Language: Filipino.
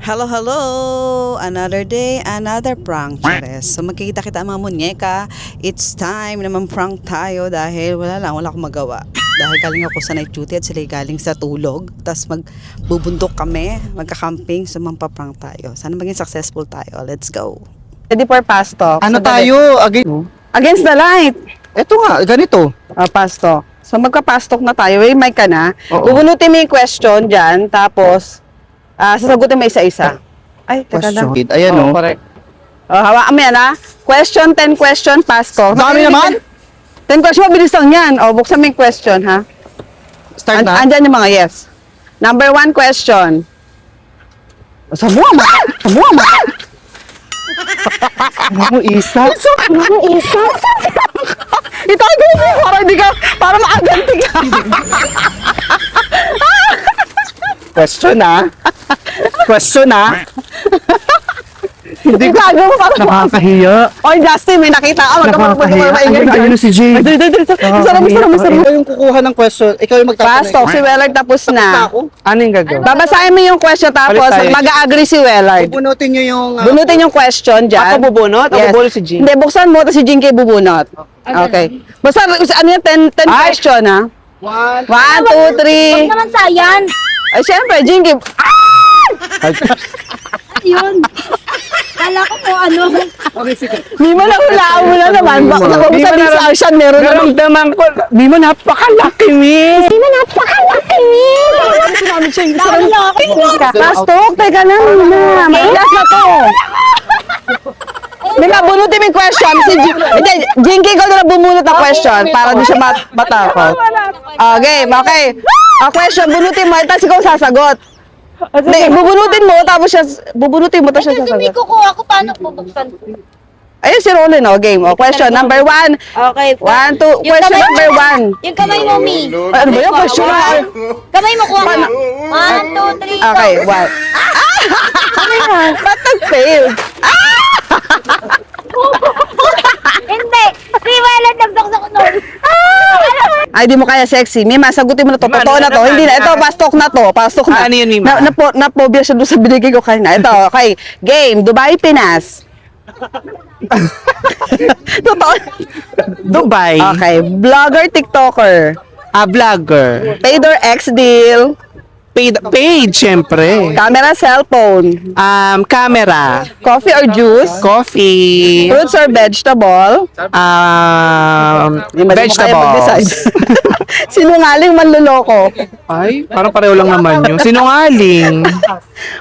Hello, hello! Another day, another prank, Chares. So magkikita-kita mga munyeka. It's time naman prank tayo dahil wala akong magawa. Dahil galing ako sa night duty at sila galing sa tulog. Tapos magbubundok kami, magka-camping, so mampaprank tayo. Sana maging successful tayo. Let's go! Ready for fast talk. Ano So, tayo? Against the light. Ito nga, ganito. Fast talk. So magka-fast talk na tayo. May mic ka na. Oo. Bubunutin mo yung question dyan. Tapos, sasagutin mo isa-isa. Ay, teka lang. Question. Ayan o. Correct. Hawaan mo yan ha. Question, 10 question, fast talk. Dami naman. 10 question, mabilis lang yan. Buksan mo yung question ha. Start na. Andyan yung mga yes. Number 1 question. Sabuha mo. Sabuha mo. Ano mo, Isa? Itago mo para hindi ka, para makaganti ka. Question na. Question na. Hindi gago mo para. Nakakahiya. Oy, Justin, may nakita ka. Nakakahiya. Ayun si Jay. Sarap. Ikaw yung kukuha ng question. Ikaw yung Fast talk, si Wellard tapos na. Ano yung gagawin? Babasahin mo yung question tapos Palit tayo. mag-agree si Wellard. Bubunutin nyo yung... Bunutin yung question dyan. Ako bubunot? Ako bubunot si Jing? Hindi, buksan mo tapos si Jinky bubunot. Okay. Basta, ano yan, 10 question ha? 1, 2, 3. naman science. Ay, syempre, Jinky. Yun. Kala ko po ano. Okay, sige. Di mo na hulaan mo na naman. Baka Di sa mo na- Action, meron naman. Naramdaman ko. Di mo napakalaki, miss. Di ba napakalaki niya? Pastok, teka lang muna. Matigas na to. Mika, bunutin mo yung question. Hindi, Jinky, ikaw na lang bumunot ng question para di siya matakot. Game, okay. Question, bunutin mo. Tapos ikaw sasagot. Hindi, bubunutin mo, tapos siya Kasi sasagot. kukuha ko paano bubuksan. Ayun si Rolin, question number 1. Okay. 1, 2, question number 1. Yung kamay mo, Mi. Ano ba yung question number? Kamay mo, kuha mo. 1, 2, 3, Okay, 1. Ba't nag-fail? Hindi. Si Wallet nagsaksok nun. Ay, di mo kaya sexy. Mima, sagutin mo na to. Totoo na to. Hindi na. Ito, pastok na to. Pastok na. Ano yun, Mima? Napobia siya doon sa binigay ko kanina. Ito, okay. Game, Dubai, Pinas. Totoo. Dubai. Okay. Vlogger, TikToker. Vlogger. Paid or ex deal. Paid, syempre. Camera, cellphone. Camera. Coffee or juice. Coffee. Fruits or vegetable. Di ba, di mo kaya mag-decide. Vegetables. Sinungaling, manluloko. Ay, parang pareho lang naman yun. Sinungaling.